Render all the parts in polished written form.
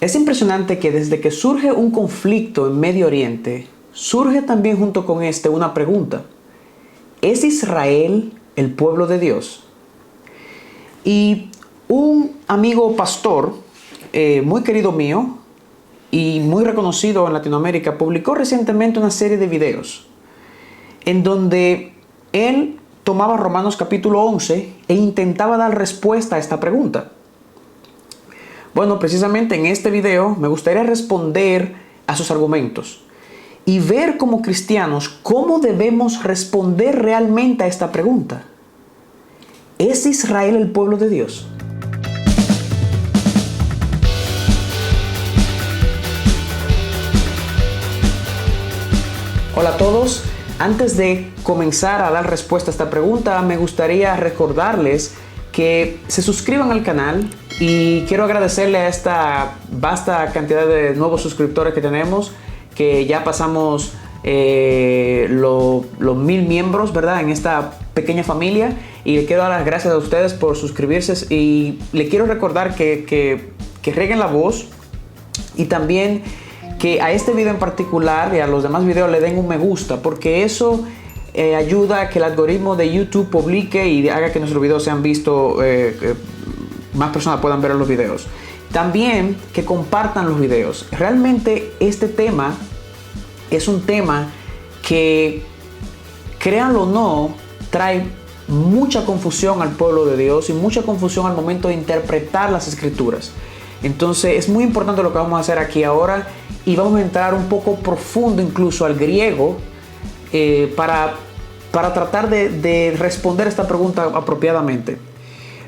Es impresionante que desde que surge un conflicto en Medio Oriente, surge también junto con este una pregunta. ¿Es Israel el pueblo de Dios? Y un amigo pastor, muy querido mío y muy reconocido en Latinoamérica, publicó recientemente una serie de videos en donde él tomaba Romanos capítulo 11 e intentaba dar respuesta a esta pregunta. Bueno, precisamente en este video me gustaría responder a sus argumentos y ver como cristianos cómo debemos responder realmente a esta pregunta. ¿Es Israel el pueblo de Dios? Hola a todos. Antes de comenzar a dar respuesta a esta pregunta, me gustaría recordarles que se suscriban al canal y quiero agradecerle a esta vasta cantidad de nuevos suscriptores que tenemos, que ya pasamos los 1000 miembros, ¿verdad? En esta pequeña familia, y le quiero dar las gracias a ustedes por suscribirse y le quiero recordar que rieguen la voz y también que a este video en particular y a los demás videos le den un me gusta, porque eso ayuda a que el algoritmo de YouTube publique y haga que nuestros videos sean vistos, más personas puedan ver los videos. También que compartan los videos. Realmente este tema es un tema que, créanlo o no, trae mucha confusión al pueblo de Dios y mucha confusión al momento de interpretar las escrituras. Entonces es muy importante lo que vamos a hacer aquí ahora, y vamos a entrar un poco profundo incluso al griego para tratar de responder esta pregunta apropiadamente.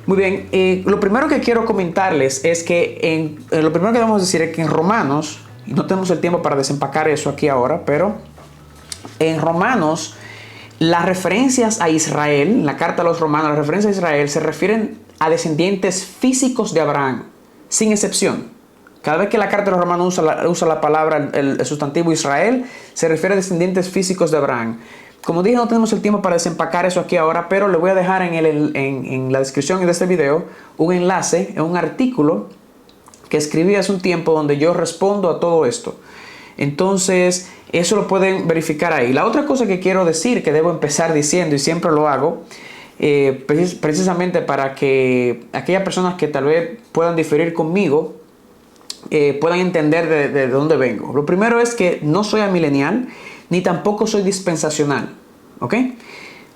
Muy bien, lo primero que quiero comentarles es que lo primero que vamos a decir es que en Romanos, y no tenemos el tiempo para desempacar eso aquí ahora, pero en Romanos las referencias a Israel, en la carta a los romanos, las referencias a Israel se refieren a descendientes físicos de Abraham, sin excepción. Cada vez que la carta de los romanos usa la palabra, el sustantivo Israel, se refiere a descendientes físicos de Abraham. Como dije, no tenemos el tiempo para desempacar eso aquí ahora, pero le voy a dejar en la descripción de este video un enlace en un artículo que escribí hace un tiempo donde yo respondo a todo esto. Entonces, eso lo pueden verificar ahí. La otra cosa que quiero decir, que debo empezar diciendo y siempre lo hago, precisamente para que aquellas personas que tal vez puedan diferir conmigo puedan entender de dónde vengo. Lo primero es que no soy amilenial ni tampoco soy dispensacional, ¿ok?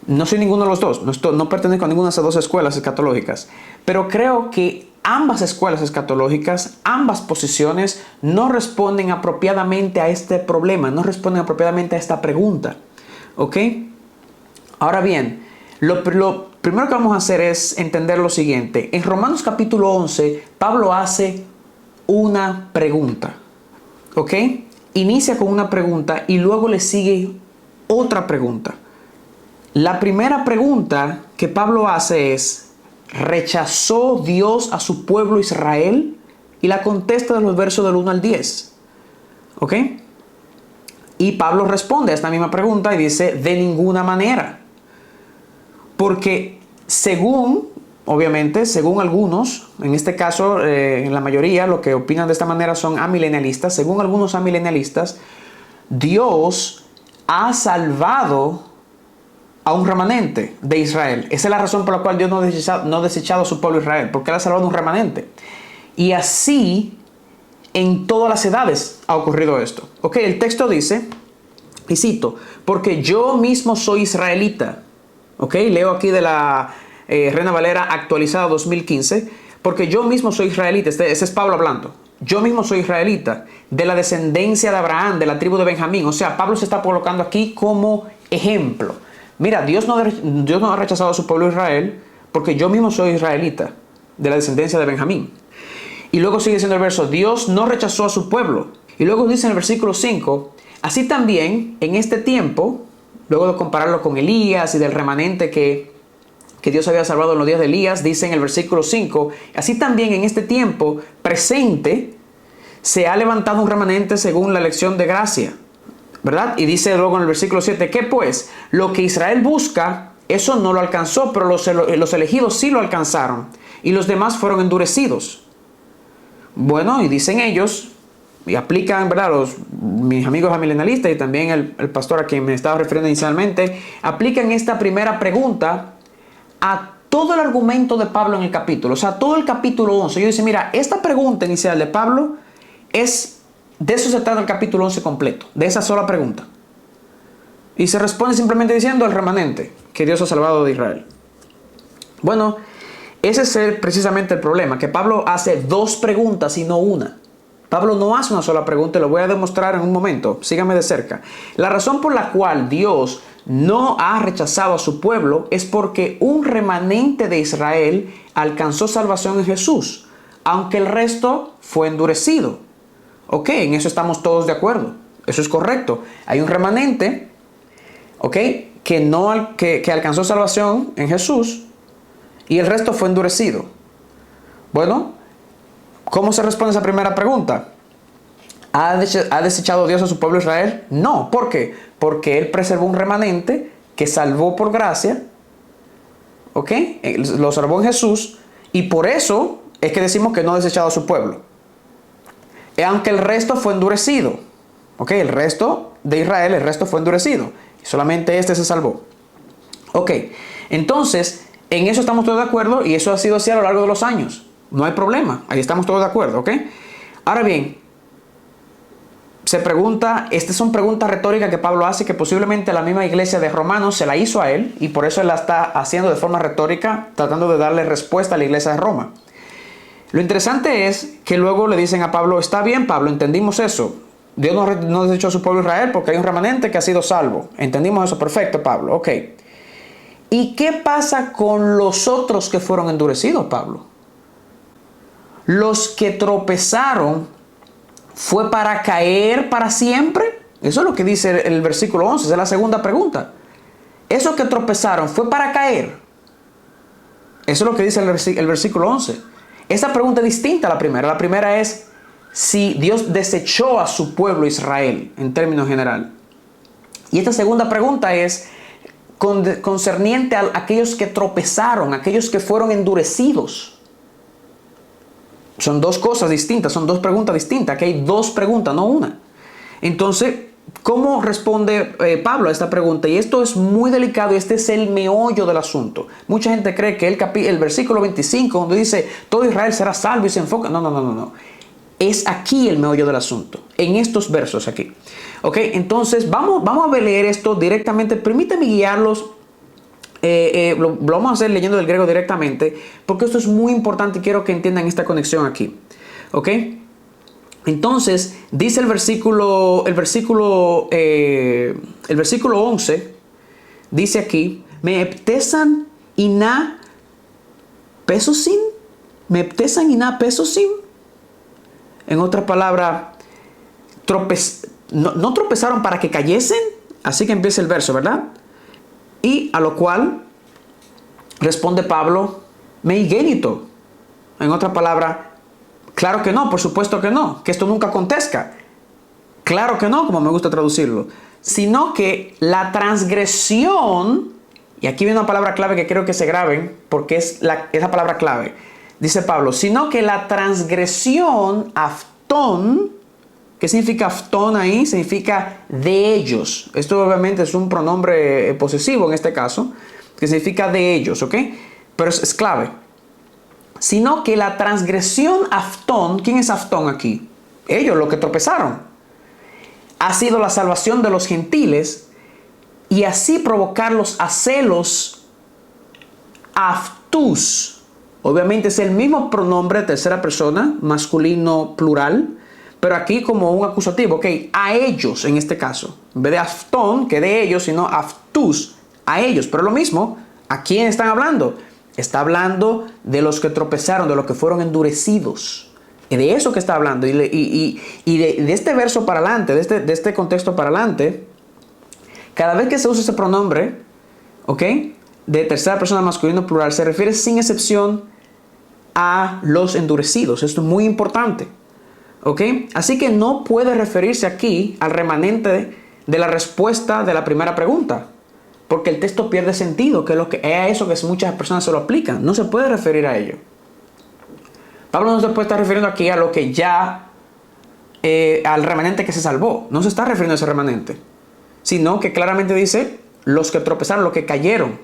No soy ninguno de los dos, no pertenezco a ninguna de esas dos escuelas escatológicas, pero creo que ambas escuelas escatológicas, ambas posiciones no responden apropiadamente a este problema, no responden apropiadamente a esta pregunta, ¿ok? Ahora bien, lo primero que vamos a hacer es entender lo siguiente. En Romanos capítulo 11, Pablo hace una pregunta, ¿ok? Inicia con una pregunta y luego le sigue otra pregunta. La primera pregunta que Pablo hace es: ¿rechazó Dios a su pueblo Israel? Y la contesta de los versos del 1 al 10, ¿ok? Y Pablo responde a esta misma pregunta y dice: de ninguna manera. Porque obviamente, según algunos, en este caso, en la mayoría, lo que opinan de esta manera son amilenialistas. Según algunos amilenialistas, Dios ha salvado a un remanente de Israel. Esa es la razón por la cual Dios no ha desechado a su pueblo Israel, porque Él ha salvado a un remanente. Y así, en todas las edades ha ocurrido esto. Ok, el texto dice, y cito: porque yo mismo soy israelita. Ok, leo aquí de la Reina Valera actualizada 2015. Porque yo mismo soy israelita. Ese es Pablo hablando. Yo mismo soy israelita, de la descendencia de Abraham, de la tribu de Benjamín. O sea, Pablo se está colocando aquí como ejemplo. Mira, Dios no ha rechazado a su pueblo Israel, porque yo mismo soy israelita, de la descendencia de Benjamín. Y luego sigue diciendo el verso: Dios no rechazó a su pueblo. Y luego dice en el versículo 5, así también en este tiempo, luego de compararlo con Elías y del remanente que Dios había salvado en los días de Elías, dice en el versículo 5, así también en este tiempo presente se ha levantado un remanente según la elección de gracia, ¿verdad? Y dice luego en el versículo 7, ¿qué pues? Lo que Israel busca, eso no lo alcanzó, pero los elegidos sí lo alcanzaron, y los demás fueron endurecidos. Bueno, y dicen ellos, y aplican, ¿verdad? Mis amigos amilenalistas y también el pastor a quien me estaba refiriendo inicialmente, aplican esta primera pregunta a todo el argumento de Pablo en el capítulo, o sea, todo el capítulo 11. Yo dice, mira, esta pregunta inicial de Pablo de eso se trata el capítulo 11 completo, de esa sola pregunta. Y se responde simplemente diciendo el remanente, que Dios ha salvado de Israel. Bueno, ese es precisamente el problema, que Pablo hace dos preguntas y no una. Pablo no hace una sola pregunta y lo voy a demostrar en un momento. Síganme de cerca. La razón por la cual Dios no ha rechazado a su pueblo es porque un remanente de Israel alcanzó salvación en Jesús, aunque el resto fue endurecido. Ok, en eso estamos todos de acuerdo. Eso es correcto. Hay un remanente, ok, que alcanzó salvación en Jesús y el resto fue endurecido. Bueno, ¿cómo se responde esa primera pregunta? ¿Ha desechado Dios a su pueblo Israel? No. ¿Por qué? Porque Él preservó un remanente que salvó por gracia. ¿Ok? Lo salvó en Jesús. Y por eso es que decimos que no ha desechado a su pueblo. Aunque el resto fue endurecido. ¿Ok? El resto de Israel, el resto fue endurecido. Y solamente este se salvó. Ok. Entonces, en eso estamos todos de acuerdo. Y eso ha sido así a lo largo de los años. No hay problema. Ahí estamos todos de acuerdo. ¿Ok? Ahora bien, se pregunta, estas son preguntas retóricas que Pablo hace, que posiblemente la misma iglesia de Romanos se la hizo a él, y por eso él la está haciendo de forma retórica, tratando de darle respuesta a la iglesia de Roma. Lo interesante es que luego le dicen a Pablo, está bien Pablo, entendimos eso. Dios no desechó a su pueblo Israel porque hay un remanente que ha sido salvo. Entendimos eso, perfecto Pablo, ok. ¿Y qué pasa con los otros que fueron endurecidos, Pablo? Los que tropezaron, ¿fue para caer para siempre? Eso es lo que dice el versículo 11, esa es la segunda pregunta. ¿Esos que tropezaron fue para caer? Eso es lo que dice el versículo 11. Esa pregunta es distinta a la primera. La primera es si Dios desechó a su pueblo Israel, en términos general. Y esta segunda pregunta es concerniente a aquellos que tropezaron, aquellos que fueron endurecidos. Son dos cosas distintas, son dos preguntas distintas. Aquí hay dos preguntas, no una. Entonces, ¿cómo responde Pablo a esta pregunta? Y esto es muy delicado y este es el meollo del asunto. Mucha gente cree que el versículo 25, donde dice, todo Israel será salvo y se enfoca. No. Es aquí el meollo del asunto, en estos versos aquí. Ok, entonces vamos a leer esto directamente. Permítame guiarlos. Lo vamos a hacer leyendo del griego directamente, porque esto es muy importante y quiero que entiendan esta conexión aquí. ¿Ok? Entonces, dice el versículo 11, dice aquí, me eptesan iná pesosim, en otra palabra, no tropezaron para que cayesen, así que empieza el verso, ¿verdad? Y a lo cual responde Pablo, me igénito. En otra palabra, claro que no, por supuesto que no, que esto nunca acontezca. Claro que no, como me gusta traducirlo. Sino que la transgresión, y aquí viene una palabra clave que quiero que se graben, porque es esa palabra clave. Dice Pablo, sino que la transgresión, aftón, ¿qué significa aftón ahí? Significa de ellos. Esto obviamente es un pronombre posesivo en este caso, que significa de ellos, ¿ok? Pero es clave. Sino que la transgresión aftón, ¿quién es aftón aquí? Ellos, los que tropezaron. Ha sido la salvación de los gentiles y así provocarlos a celos aftus. Obviamente es el mismo pronombre, tercera persona, masculino plural, pero aquí como un acusativo, ok, a ellos en este caso. En vez de aftón, que de ellos, sino aftus, a ellos. Pero lo mismo, ¿a quién están hablando? Está hablando de los que tropezaron, de los que fueron endurecidos. Y de eso que está hablando. Y de este verso para adelante, de este contexto para adelante, cada vez que se usa ese pronombre, ok, de tercera persona masculino plural, se refiere sin excepción a los endurecidos. Esto es muy importante. ¿Ok? Así que no puede referirse aquí al remanente de la respuesta de la primera pregunta, porque el texto pierde sentido, que es a eso que muchas personas se lo aplican. No se puede referir a ello. Pablo no se puede estar refiriendo aquí a lo que ya, al remanente que se salvó. No se está refiriendo a ese remanente, sino que claramente dice los que tropezaron, los que cayeron.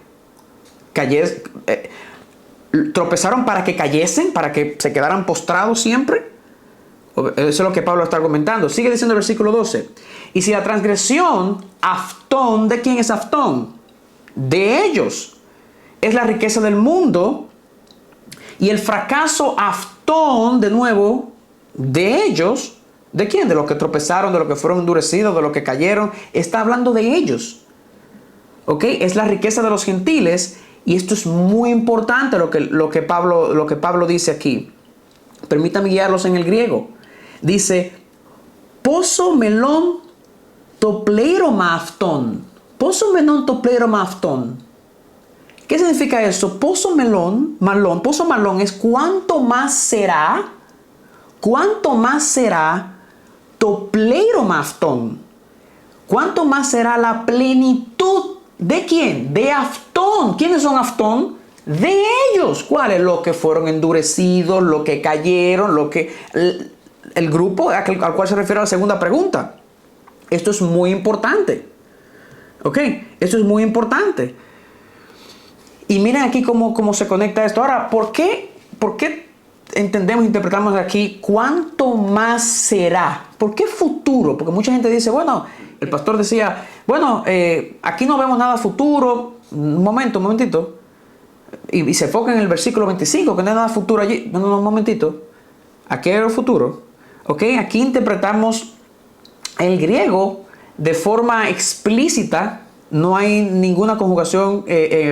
Tropezaron para que cayesen, para que se quedaran postrados siempre. Eso es lo que Pablo está argumentando. Sigue diciendo el versículo 12. Y si la transgresión, Aftón, ¿de quién es Aftón? De ellos. Es la riqueza del mundo. Y el fracaso, Aftón, de nuevo, de ellos. ¿De quién? De los que tropezaron, de los que fueron endurecidos, de los que cayeron. Está hablando de ellos. ¿Ok? Es la riqueza de los gentiles. Y esto es muy importante lo que Pablo dice aquí. Permítame guiarlos en el griego. Dice, poso melón topleiroma aftón. Poso melón topleiroma aftón. ¿Qué significa eso? Poso malón es cuánto más será topleiroma aftón. ¿Cuánto más será la plenitud? ¿De quién? De Aftón. ¿Quiénes son Aftón? De ellos. ¿Cuáles? Los que fueron endurecidos, los que cayeron, el grupo al cual se refiere a la segunda pregunta. Esto es muy importante. ¿Ok? Esto es muy importante. Y miren aquí cómo se conecta esto. Ahora, ¿por qué interpretamos aquí cuánto más será? ¿Por qué futuro? Porque mucha gente dice, bueno, el pastor decía, bueno, aquí no vemos nada futuro. Un momentito. Y se enfoca en el versículo 25, que no hay nada futuro allí. No, un momentito. Aquí era el futuro. ¿Ok? Aquí interpretamos el griego de forma explícita. No hay ninguna conjugación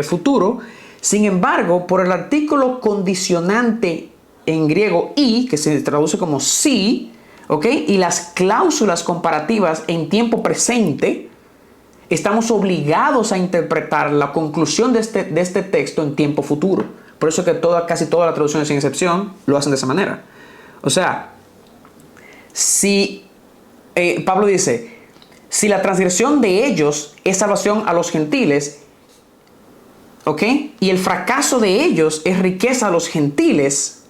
futuro. Sin embargo, por el artículo condicionante en griego y, que se traduce como sí, ¿ok? Y las cláusulas comparativas en tiempo presente, estamos obligados a interpretar la conclusión de este texto en tiempo futuro. Por eso que casi todas las traducciones sin excepción lo hacen de esa manera. O sea, si Pablo dice, si la transgresión de ellos es salvación a los gentiles, ¿ok? Y el fracaso de ellos es riqueza a los gentiles,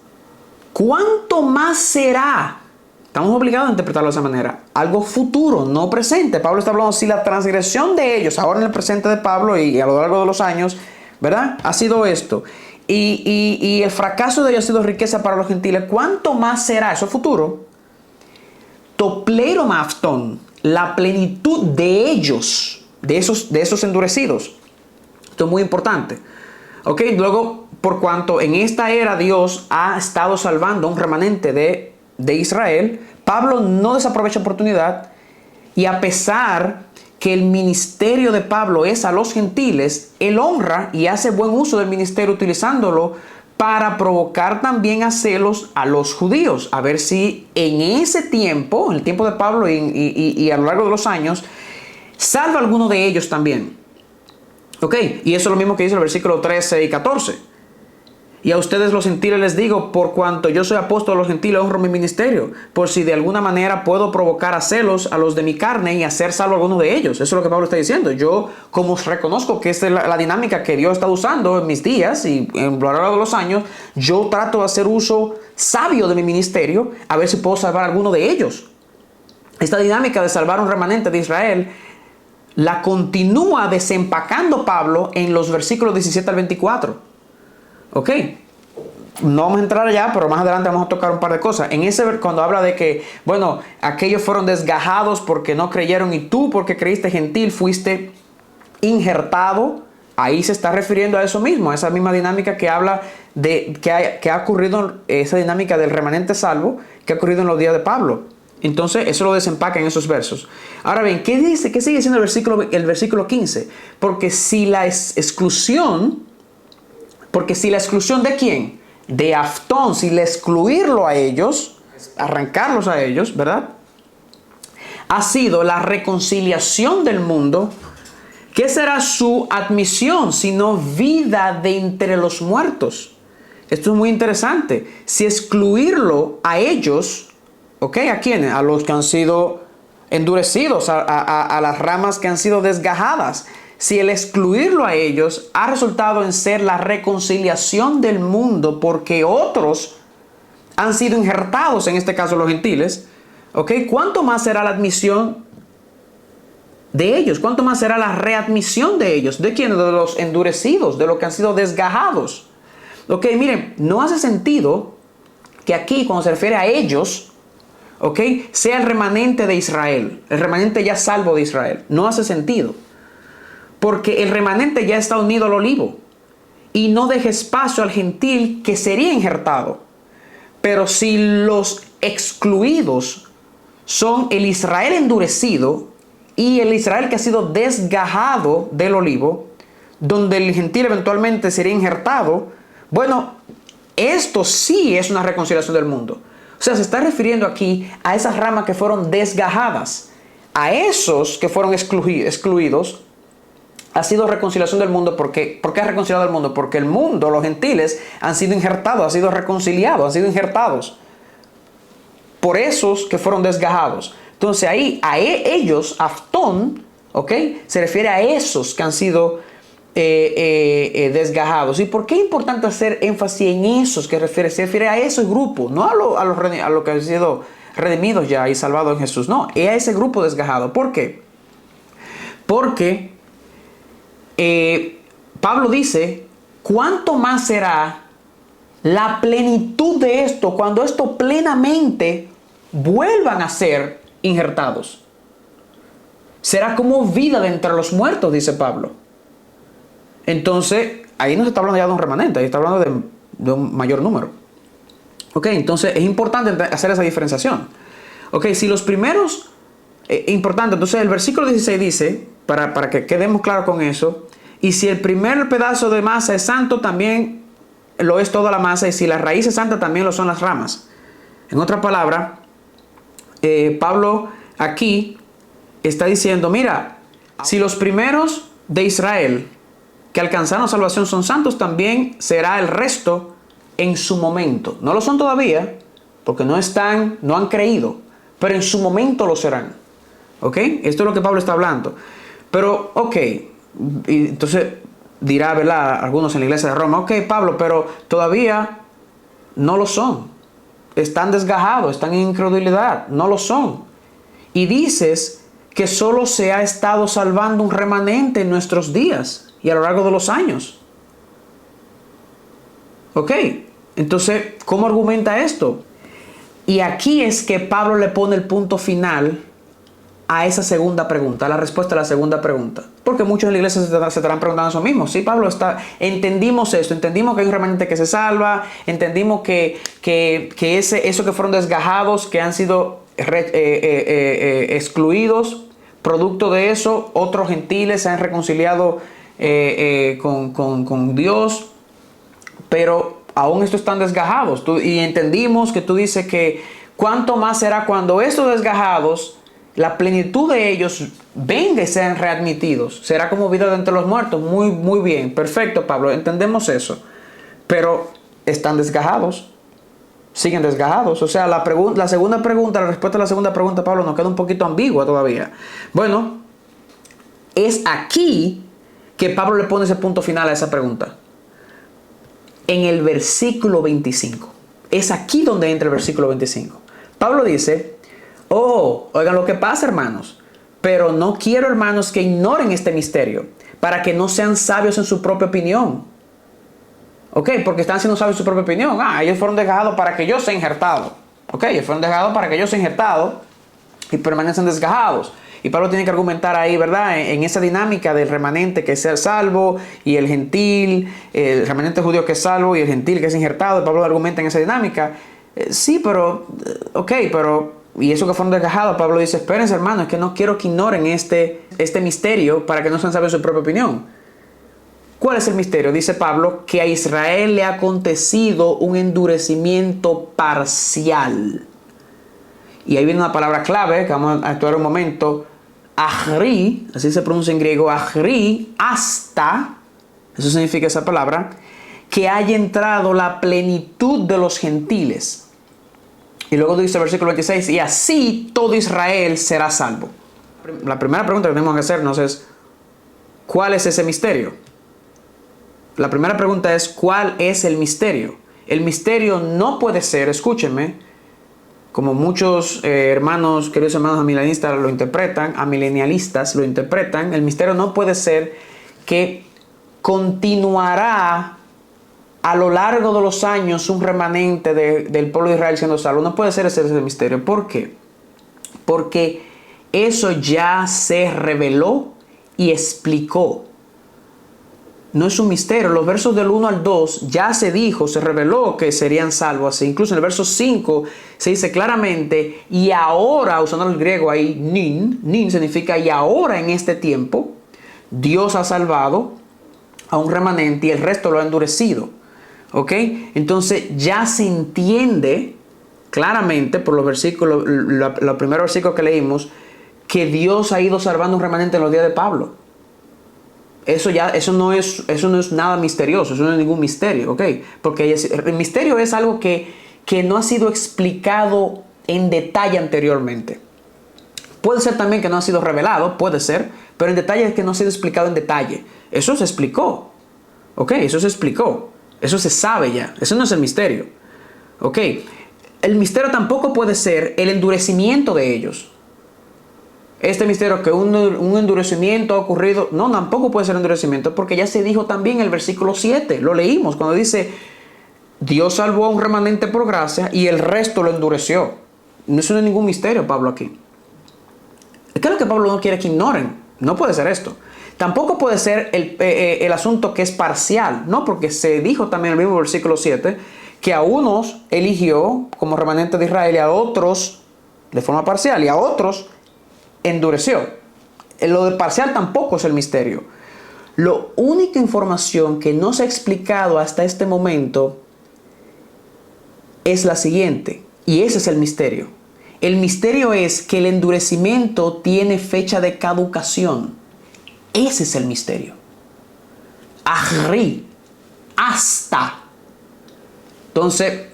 ¿cuánto más será? Estamos obligados a interpretarlo de esa manera. Algo futuro, no presente. Pablo está hablando, si la transgresión de ellos, ahora en el presente de Pablo y a lo largo de los años, ¿verdad? Ha sido esto. Y el fracaso de ellos ha sido riqueza para los gentiles. ¿Cuánto más será? Eso es futuro. Topleiroma aftón, la plenitud de ellos, de esos endurecidos. Esto es muy importante. Ok, luego, por cuanto en esta era Dios ha estado salvando un remanente de Israel, Pablo no desaprovecha oportunidad, y a pesar que el ministerio de Pablo es a los gentiles, él honra y hace buen uso del ministerio utilizándolo para provocar también a celos a los judíos, a ver si en ese tiempo, en el tiempo de Pablo y a lo largo de los años, salva a alguno de ellos también. Ok, y eso es lo mismo que dice el versículo 13 y 14. Y a ustedes los gentiles les digo, por cuanto yo soy apóstol de los gentiles, honro mi ministerio, por si de alguna manera puedo provocar a celos a los de mi carne y hacer salvo a alguno de ellos. Eso es lo que Pablo está diciendo. Yo, como reconozco que esta es la dinámica que Dios está usando en mis días y en lo largo de los años, yo trato de hacer uso sabio de mi ministerio, a ver si puedo salvar a alguno de ellos. Esta dinámica de salvar un remanente de Israel la continúa desempacando Pablo en los versículos 17 al 24. Ok, no vamos a entrar allá, pero más adelante vamos a tocar un par de cosas. Cuando habla de que, bueno, aquellos fueron desgajados porque no creyeron y tú, porque creíste gentil, fuiste injertado. Ahí se está refiriendo a eso mismo, a esa misma dinámica que habla de que ha ocurrido, esa dinámica del remanente salvo que ha ocurrido en los días de Pablo. Entonces, eso lo desempaca en esos versos. Ahora bien, ¿qué dice? ¿Qué sigue diciendo el versículo 15? Porque si la exclusión de quién? De Aftón, si le excluirlo a ellos, arrancarlos a ellos, ¿verdad? Ha sido la reconciliación del mundo. ¿Qué será su admisión sino vida de entre los muertos? Esto es muy interesante. Si excluirlo a ellos, ¿ok? ¿A quiénes? A los que han sido endurecidos, a las ramas que han sido desgajadas. Si el excluirlo a ellos ha resultado en ser la reconciliación del mundo porque otros han sido injertados, en este caso los gentiles, ¿ok? ¿Cuánto más será la admisión de ellos? ¿Cuánto más será la readmisión de ellos? ¿De quién? De los endurecidos, de los que han sido desgajados. Ok, miren, no hace sentido que aquí, cuando se refiere a ellos, ok, sea el remanente de Israel, el remanente ya salvo de Israel. No hace sentido. Porque el remanente ya está unido al olivo y no deja espacio al gentil que sería injertado. Pero si los excluidos son el Israel endurecido y el Israel que ha sido desgajado del olivo, donde el gentil eventualmente sería injertado, bueno, esto sí es una reconciliación del mundo. O sea, se está refiriendo aquí a esas ramas que fueron desgajadas, a esos que fueron excluidos. Ha sido reconciliación del mundo. ¿Por qué ha reconciliado el mundo? Porque el mundo, los gentiles, han sido injertados, han sido reconciliados, han sido injertados por esos que fueron desgajados. Entonces ahí a ellos, aftón, ¿ok? Se refiere a esos que han sido desgajados. ¿Y por qué es importante hacer énfasis en esos que se refiere a esos grupos? No a los que han sido redimidos ya y salvados en Jesús. No, es a ese grupo desgajado. ¿Por qué? Porque Pablo dice, ¿cuánto más será la plenitud de esto cuando esto plenamente vuelvan a ser injertados? Será como vida de entre los muertos, dice Pablo. Entonces, ahí no se está hablando ya de un remanente, ahí está hablando de un mayor número. Ok, entonces es importante hacer esa diferenciación. Ok, si los primeros, importante, entonces el versículo 16 dice, para que quedemos claros con eso, y si el primer pedazo de masa es santo, también lo es toda la masa, y si la raíz es santa, también lo son las ramas. En otra palabra, Pablo aquí está diciendo, mira, si los primeros de Israel que alcanzaron salvación son santos, también será el resto en su momento. No lo son todavía, porque no han creído, pero en su momento lo serán. ¿Ok? Esto es lo que Pablo está hablando. Pero, ok, y entonces dirá, ¿verdad?, algunos en la iglesia de Roma, ok, Pablo, pero todavía no lo son. Están desgajados, están en incredulidad, no lo son. Y dices que solo se ha estado salvando un remanente en nuestros días y a lo largo de los años. Ok, entonces, ¿cómo argumenta esto? Y aquí es que Pablo le pone el punto final a esa segunda pregunta, a la respuesta a la segunda pregunta. Porque muchos en la iglesia se estarán preguntando eso mismo. Sí, Pablo, entendimos esto, entendimos que hay un remanente que se salva, entendimos que eso que fueron desgajados, que han sido excluidos, producto de eso, otros gentiles se han reconciliado con Dios, pero aún estos están desgajados. Y entendimos que tú dices que cuánto más será cuando estos desgajados, la plenitud de ellos venga y sean readmitidos. Será como vida de entre los muertos. Muy, muy bien. Perfecto, Pablo. Entendemos eso. Pero están desgajados. Siguen desgajados. O sea, la segunda pregunta, la respuesta a la segunda pregunta, Pablo, nos queda un poquito ambigua todavía. Bueno, es aquí que Pablo le pone ese punto final a esa pregunta. En el versículo 25. Es aquí donde entra el versículo 25. Pablo dice, oigan lo que pasa, hermanos, pero no quiero, hermanos, que ignoren este misterio, para que no sean sabios en su propia opinión. Ok, porque están siendo sabios en su propia opinión. Ellos fueron desgajados para que yo sea injertado. Ok, ellos fueron desgajados para que yo sea injertado y permanecen desgajados. Y Pablo tiene que argumentar ahí, ¿verdad?, en esa dinámica del remanente que es salvo y el gentil, el remanente judío que es salvo y el gentil que es injertado. Pablo argumenta en esa dinámica. Sí, pero, ok, pero, y eso que fueron desgajados, Pablo dice, espérense, hermanos, es que no quiero que ignoren este misterio para que no sean sabios en su propia opinión. ¿Cuál es el misterio? Dice Pablo que a Israel le ha acontecido un endurecimiento parcial. Y ahí viene una palabra clave que vamos a estudiar un momento. Ahri, así se pronuncia en griego, ahri, hasta, eso significa esa palabra, que haya entrado la plenitud de los gentiles. Y luego dice el versículo 26, y así todo Israel será salvo. La primera pregunta que tenemos que hacernos es, ¿cuál es ese misterio? La primera pregunta es, ¿cuál es el misterio? El misterio no puede ser, escúchenme, como muchos hermanos, queridos hermanos amilenialistas lo interpretan, amilenialistas lo interpretan, el misterio no puede ser que continuará a lo largo de los años un remanente del pueblo de Israel siendo salvo. No puede ser ese el misterio. ¿Por qué? Porque eso ya se reveló y explicó. No es un misterio. Los versos del 1 al 2 ya se dijo, se reveló que serían salvos. Incluso en el verso 5 se dice claramente, y ahora, usando el griego ahí, nin significa y ahora en este tiempo, Dios ha salvado a un remanente y el resto lo ha endurecido. ¿Ok? Entonces ya se entiende claramente por los versículos, los primeros versículos que leímos, que Dios ha ido salvando un remanente en los días de Pablo. Eso no es nada misterioso, eso no es ningún misterio, ¿ok? Porque el misterio es algo que no ha sido explicado en detalle anteriormente. Puede ser también que no ha sido revelado, puede ser, pero en detalle es que no ha sido explicado en detalle. Eso se explicó, ¿ok? Eso se explicó, eso se sabe ya, eso no es el misterio, ¿ok? El misterio tampoco puede ser el endurecimiento de ellos. Este misterio que un endurecimiento ha ocurrido, no, tampoco puede ser endurecimiento, porque ya se dijo también en el versículo 7, lo leímos, cuando dice, Dios salvó a un remanente por gracia y el resto lo endureció. Eso no es ningún misterio, Pablo, aquí. ¿Qué es lo que Pablo no quiere que ignoren? No puede ser esto. Tampoco puede ser el asunto que es parcial, ¿no? Porque se dijo también en el mismo versículo 7, que a unos eligió como remanente de Israel y a otros de forma parcial y a otros endureció. Lo de parcial tampoco es el misterio. La única información que no se ha explicado hasta este momento es la siguiente, y ese es el misterio. El misterio es que el endurecimiento tiene fecha de caducación. Ese es el misterio. Ahri, hasta. Entonces,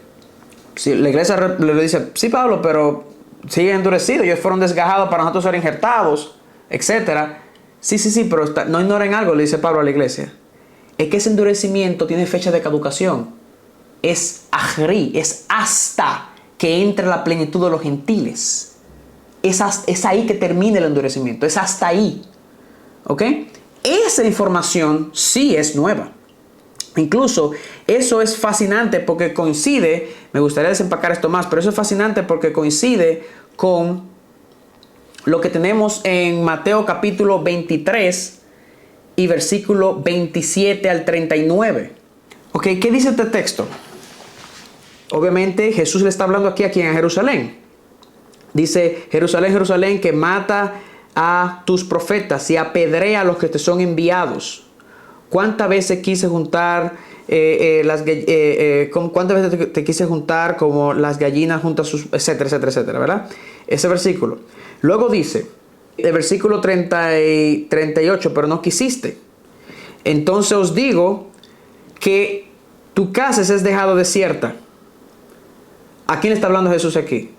si la iglesia le dice, sí, Pablo, pero siguen endurecidos, ellos fueron desgajados para nosotros ser injertados, etc. Sí, pero no ignoren algo, le dice Pablo a la iglesia. Es que ese endurecimiento tiene fecha de caducación. Es ahri, es hasta que entre la plenitud de los gentiles. Es ahí que termina el endurecimiento, es hasta ahí. ¿Ok? Esa información sí es nueva. Incluso eso es fascinante porque coincide, me gustaría desempacar esto más, pero eso es fascinante porque coincide con lo que tenemos en Mateo capítulo 23 y versículo 27 al 39. Ok, ¿qué dice este texto? Obviamente Jesús le está hablando aquí a quien, a Jerusalén. Dice, Jerusalén, Jerusalén, que mata a tus profetas y apedrea a los que te son enviados. ¿Cuántas veces quise juntar cuántas veces te quise juntar como las gallinas juntas sus, etcétera, etcétera, etcétera, ¿verdad? Ese versículo. Luego dice, el versículo 38, pero no quisiste. Entonces os digo que tu casa es dejado desierta. ¿A quién le está hablando Jesús aquí?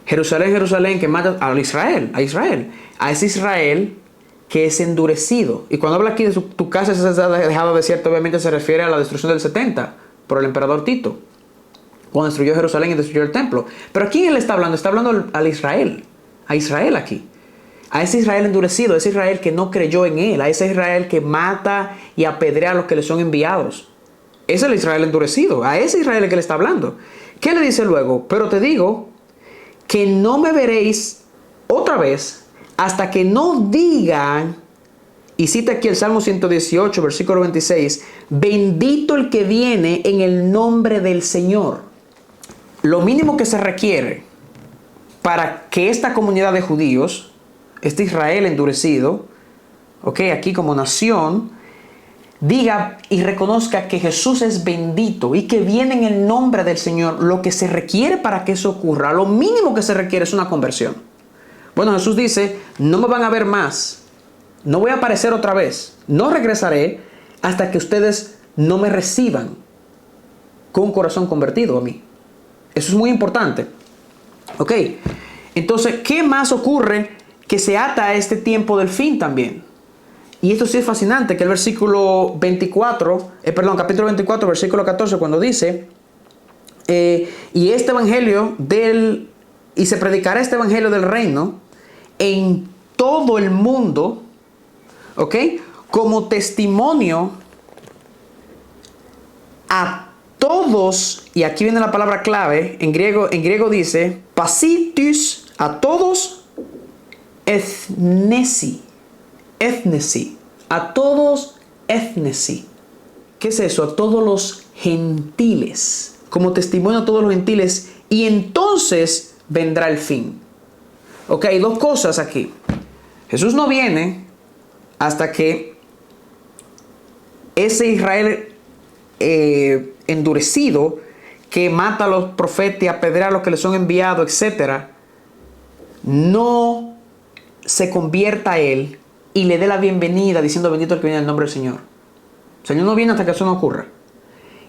Jerusalén, Jerusalén, que mata a Israel, a ese Israel que es endurecido. Y cuando habla aquí de tu casa es dejado desierto, obviamente se refiere a la destrucción del 70 por el emperador Tito, cuando destruyó Jerusalén y destruyó el templo. Pero ¿a quién él está hablando? Está hablando al Israel, a Israel aquí, a ese Israel endurecido, a ese Israel que no creyó en él, a ese Israel que mata y apedrea a los que le son enviados. Es el Israel endurecido, a ese Israel que le está hablando. ¿Qué le dice luego? Pero te digo que no me veréis otra vez hasta que no digan, y cita aquí el Salmo 118, versículo 26, bendito el que viene en el nombre del Señor. Lo mínimo que se requiere para que esta comunidad de judíos, este Israel endurecido, aquí como nación, diga y reconozca que Jesús es bendito y que viene en el nombre del Señor, lo que se requiere para que eso ocurra, lo mínimo que se requiere es una conversión. Bueno, Jesús dice, no me van a ver más, no voy a aparecer otra vez, no regresaré hasta que ustedes no me reciban con un corazón convertido a mí. Eso es muy importante. Ok, entonces, ¿qué más ocurre que se ata a este tiempo del fin también? Y esto sí es fascinante, que el versículo 24, capítulo 24, versículo 14, cuando dice, Y este evangelio y se predicará este evangelio del reino en todo el mundo, ¿ok? Como testimonio a todos, y aquí viene la palabra clave, en griego dice, pasitus, a todos, ethnesi, a todos ethnesi. ¿Qué es eso? A todos los gentiles, como testimonio a todos los gentiles, y entonces vendrá el fin. Ok, hay dos cosas aquí. Jesús no viene hasta que ese Israel endurecido, que mata a los profetas y apedrea a los que le son enviados, etc., no se convierta a él y le dé la bienvenida diciendo bendito el que viene en el nombre del Señor. El Señor no viene hasta que eso no ocurra.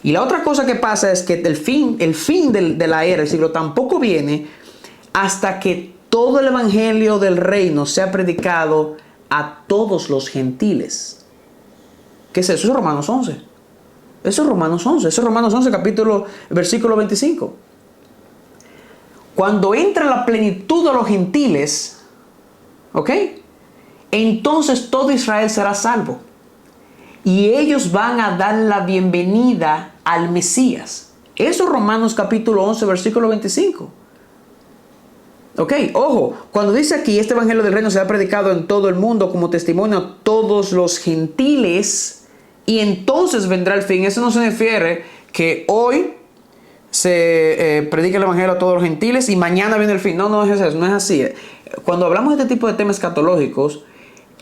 Y la otra cosa que pasa es que el fin de la era del siglo tampoco viene hasta que todo el evangelio del reino sea predicado a todos los gentiles. ¿Qué es eso? Eso es Romanos 11. Eso es Romanos 11. Eso es Romanos 11, versículo 25. Cuando entra la plenitud de los gentiles, ¿ok? Entonces todo Israel será salvo. Y ellos van a dar la bienvenida al Mesías. Eso es Romanos capítulo 11, versículo 25. Ok, ojo, cuando dice aquí, este evangelio del reino será predicado en todo el mundo como testimonio a todos los gentiles, y entonces vendrá el fin. Eso no se refiere que hoy se predica el evangelio a todos los gentiles y mañana viene el fin. No es eso, no es así. Cuando hablamos de este tipo de temas escatológicos,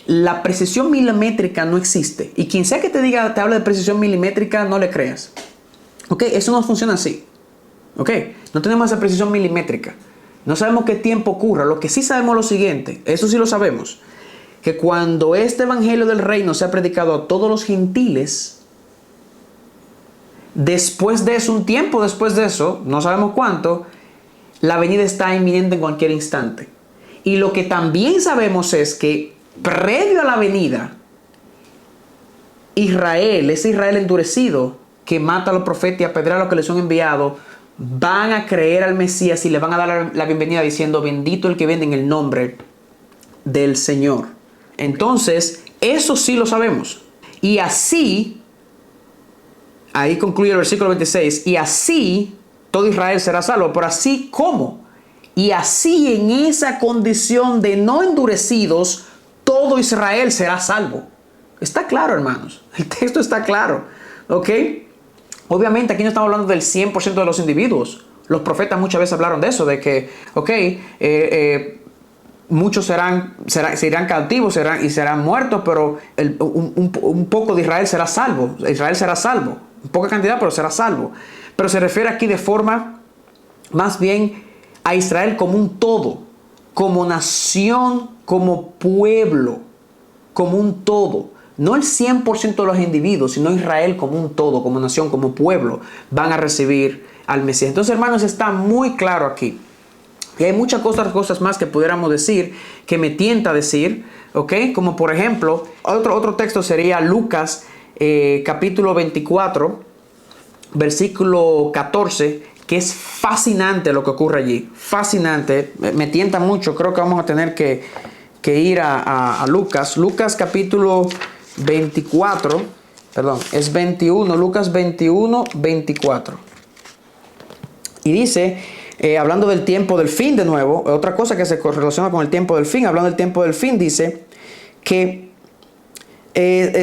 la precisión milimétrica no existe. Y quien sea que te hable de precisión milimétrica, no le creas. Ok, eso no funciona así. Ok, no tenemos esa precisión milimétrica. No sabemos qué tiempo ocurra. Lo que sí sabemos es lo siguiente, eso sí lo sabemos, que cuando este evangelio del reino sea predicado a todos los gentiles, después de eso, un tiempo después de eso, no sabemos cuánto, la venida está inminente en cualquier instante. Y lo que también sabemos es que previo a la venida, ese Israel endurecido que mata a los profetas y apedrea a los que les son enviados, van a creer al Mesías y le van a dar la bienvenida diciendo bendito el que viene en el nombre del Señor. Entonces, eso sí lo sabemos. Y así, ahí concluye el versículo 26, y así todo Israel será salvo. Pero así, ¿cómo? Y así, en esa condición de no endurecidos, todo Israel será salvo. Está claro, hermanos. El texto está claro. ¿Ok? Obviamente aquí no estamos hablando del 100% de los individuos. Los profetas muchas veces hablaron de eso, de que, muchos se irán cautivos y serán muertos, pero un poco de Israel será salvo. Israel será salvo. Poca cantidad, pero será salvo. Pero se refiere aquí de forma más bien a Israel como un todo, como nación, como pueblo, como un todo. No el 100% de los individuos, sino Israel como un todo, como nación, como pueblo, van a recibir al Mesías. Entonces, hermanos, está muy claro aquí. Y hay muchas cosas más que pudiéramos decir, que me tienta a decir, ¿ok? Como por ejemplo, otro texto sería Lucas capítulo 24, versículo 14, que es fascinante lo que ocurre allí. Fascinante, me tienta mucho. Creo que vamos a tener que ir a Lucas. Lucas capítulo 24, perdón, es 21, Lucas 21, 24. Y dice, hablando del tiempo del fin de nuevo, otra cosa que se relaciona con el tiempo del fin, hablando del tiempo del fin, dice que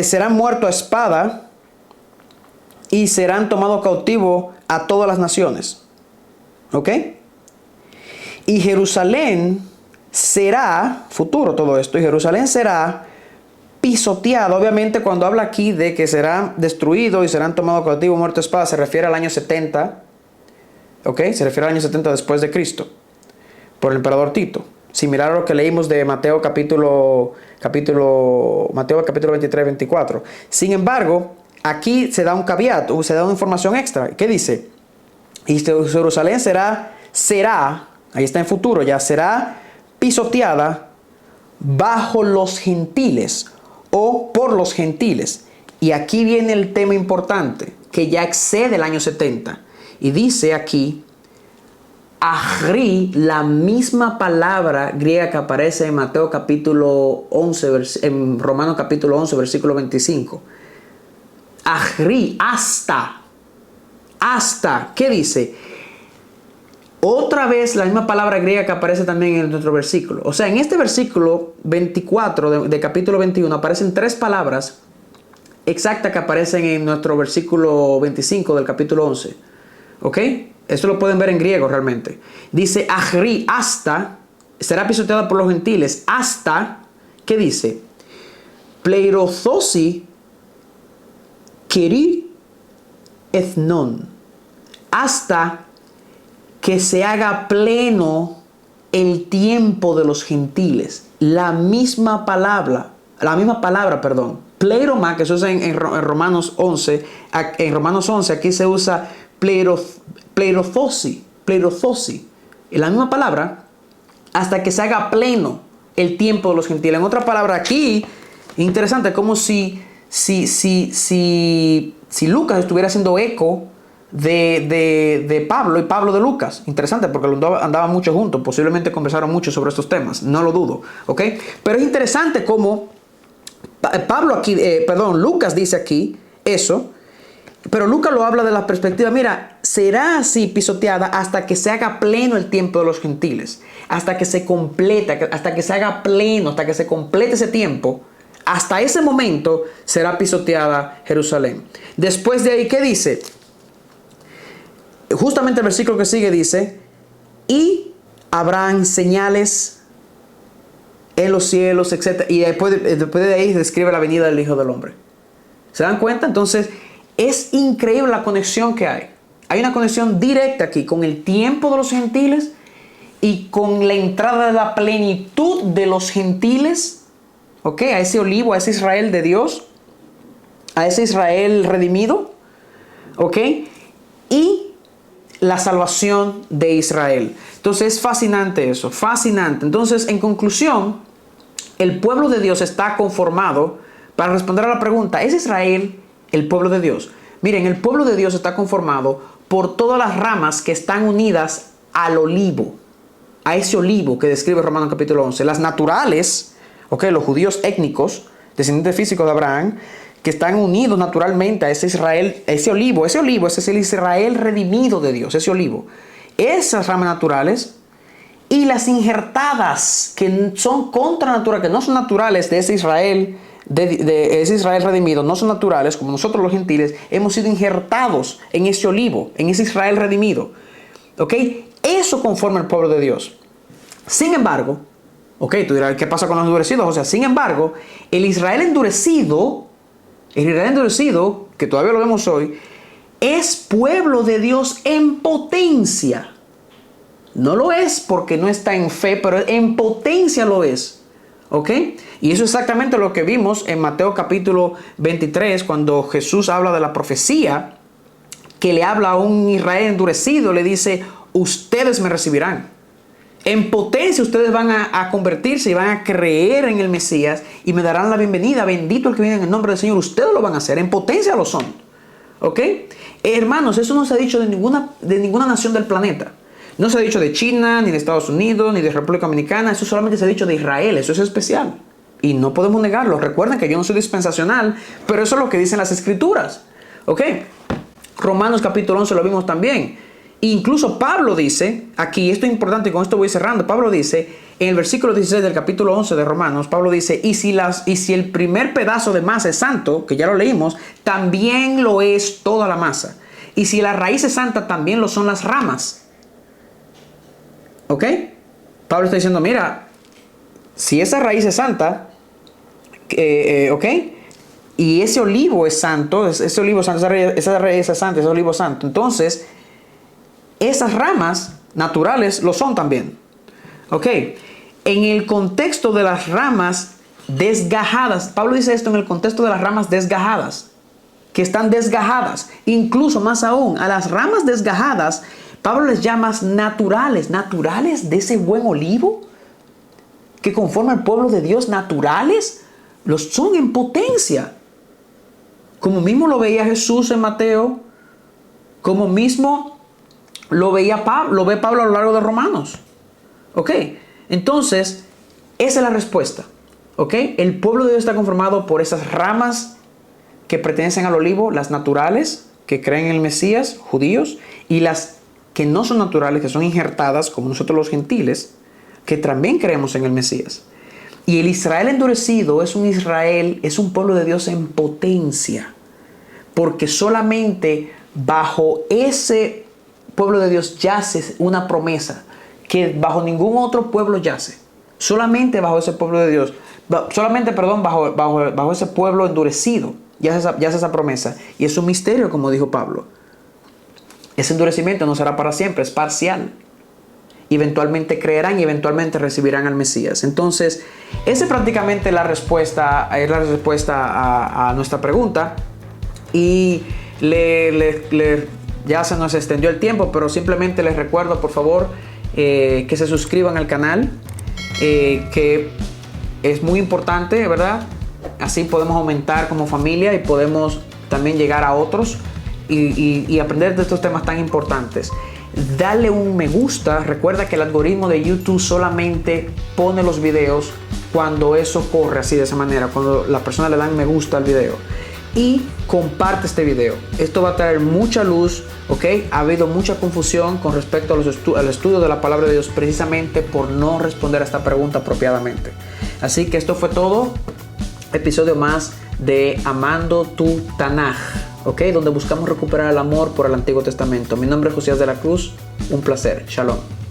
serán muertos a espada y serán tomados cautivos a todas las naciones. ¿Ok? Y Jerusalén será, futuro todo esto, y Jerusalén será pisoteado. Obviamente cuando habla aquí de que serán destruidos y serán tomados cautivos, muertos a espada, se refiere al año 70. ¿Ok? Se refiere al año 70 después de Cristo, por el emperador Tito. Similar a lo que leímos de Mateo capítulo 23, 24. Sin embargo, aquí se da un caveat, se da una información extra. ¿Qué dice? Y Jerusalén será, ahí está en futuro ya, será pisoteada bajo los gentiles o por los gentiles. Y aquí viene el tema importante, que ya excede el año 70. Y dice aquí, Ahri, la misma palabra griega que aparece en Mateo capítulo 11, en Romanos capítulo 11, versículo 25. Ahri, hasta. ¿Qué dice? Otra vez la misma palabra griega que aparece también en nuestro versículo. O sea, en este versículo 24 de capítulo 21 aparecen 3 palabras exactas que aparecen en nuestro versículo 25 del capítulo 11. ¿Ok? Esto lo pueden ver en griego realmente. Dice, Ahri, hasta, será pisoteada por los gentiles. Hasta, ¿qué dice? Pleirozosi keri ethnon. Hasta que se haga pleno el tiempo de los gentiles. La misma palabra, Pleiroma, que se usa en Romanos 11, en Romanos 11 aquí se usa pleirozosi, es la misma palabra, hasta que se haga pleno el tiempo de los gentiles. En otra palabra, aquí, interesante, como si Lucas estuviera haciendo eco de Pablo y Pablo de Lucas. Interesante, porque andaban mucho juntos, posiblemente conversaron mucho sobre estos temas, no lo dudo, ¿ok? Pero es interesante cómo Lucas dice aquí eso, pero Lucas lo habla de la perspectiva, mira, será así pisoteada hasta que se haga pleno el tiempo de los gentiles, hasta que se complete, hasta que se haga pleno, hasta que se complete ese tiempo. Hasta ese momento será pisoteada Jerusalén. Después de ahí, ¿qué dice? Justamente el versículo que sigue dice, y habrán señales en los cielos, etc. Y después de ahí describe la venida del Hijo del Hombre. ¿Se dan cuenta? Entonces, es increíble la conexión que hay. Hay una conexión directa aquí con el tiempo de los gentiles y con la entrada de la plenitud de los gentiles, ¿ok? A ese olivo, a ese Israel de Dios, a ese Israel redimido, ¿ok? Y la salvación de Israel. Entonces es fascinante eso, fascinante. Entonces, en conclusión, el pueblo de Dios está conformado, para responder a la pregunta, ¿es Israel el pueblo de Dios? Miren, el pueblo de Dios está conformado por todas las ramas que están unidas al olivo, a ese olivo que describe Romanos capítulo 11. Las naturales, ¿ok? Los judíos étnicos, descendientes físicos de Abraham, que están unidos naturalmente a ese Israel, ese olivo, ese es el Israel redimido de Dios, ese olivo. Esas ramas naturales y las injertadas que son contranaturales, que no son naturales de ese Israel, de ese Israel redimido, no son naturales como nosotros los gentiles, hemos sido injertados en ese olivo, en ese Israel redimido. ¿Ok? Eso conforma el pueblo de Dios. Sin embargo, ok, tú dirás, ¿qué pasa con los endurecidos? O sea, sin embargo, el Israel endurecido, que todavía lo vemos hoy, es pueblo de Dios en potencia. No lo es porque no está en fe, pero en potencia lo es. ¿Ok? Y eso es exactamente lo que vimos en Mateo capítulo 23, cuando Jesús habla de la profecía, que le habla a un Israel endurecido, le dice, ustedes me recibirán. En potencia ustedes van a convertirse y van a creer en el Mesías y me darán la bienvenida. Bendito el que viene en el nombre del Señor. Ustedes lo van a hacer. En potencia lo son. ¿Ok? Hermanos, eso no se ha dicho de ninguna nación del planeta. No se ha dicho de China, ni de Estados Unidos, ni de República Dominicana. Eso solamente se ha dicho de Israel. Eso es especial. Y no podemos negarlo. Recuerden que yo no soy dispensacional, pero eso es lo que dicen las Escrituras. ¿Ok? Romanos capítulo 11 lo vimos también. Incluso Pablo dice, aquí, esto es importante y con esto voy cerrando, Pablo dice, en el versículo 16 del capítulo 11 de Romanos, Pablo dice, y si el primer pedazo de masa es santo, que ya lo leímos, también lo es toda la masa. Y si la raíz es santa, también lo son las ramas. ¿Ok? Pablo está diciendo, mira, si esa raíz es santa, ¿ok? Y ese olivo es santo, esa raíz es santa, ese olivo es santo, entonces esas ramas naturales lo son también. ¿Ok? En el contexto de las ramas desgajadas, Pablo dice esto en el contexto de las ramas desgajadas, que están desgajadas. Incluso más aún, a las ramas desgajadas, Pablo les llama naturales de ese buen olivo que conforma el pueblo de Dios, naturales, los son en potencia. Como mismo lo veía Jesús en Mateo, como mismo lo ve Pablo a lo largo de Romanos. ¿Ok? Entonces, esa es la respuesta. ¿Ok? El pueblo de Dios está conformado por esas ramas que pertenecen al olivo, las naturales, que creen en el Mesías, judíos, y las que no son naturales, que son injertadas, como nosotros los gentiles, que también creemos en el Mesías. Y el Israel endurecido es un pueblo de Dios en potencia, porque solamente bajo ese pueblo de Dios yace una promesa que bajo ningún otro pueblo yace. Solamente bajo ese pueblo de Dios, bajo ese pueblo endurecido yace esa promesa. Y es un misterio, como dijo Pablo. Ese endurecimiento no será para siempre, es parcial. Eventualmente creerán y eventualmente recibirán al Mesías. Entonces, esa es prácticamente la respuesta a nuestra pregunta. Y ya se nos extendió el tiempo, pero simplemente les recuerdo, por favor, que se suscriban al canal, que es muy importante, ¿verdad? Así podemos aumentar como familia y podemos también llegar a otros y aprender de estos temas tan importantes. Dale un me gusta. Recuerda que el algoritmo de YouTube solamente pone los videos cuando eso corre así, de esa manera, cuando la persona le dan me gusta al video. Y comparte este video. Esto va a traer mucha luz, ¿ok? Ha habido mucha confusión con respecto al estudio de la palabra de Dios, precisamente por no responder a esta pregunta apropiadamente. Así que esto fue todo. Episodio más de Amando tu Tanaj, ¿ok? Donde buscamos recuperar el amor por el Antiguo Testamento. Mi nombre es Josías de la Cruz. Un placer. Shalom.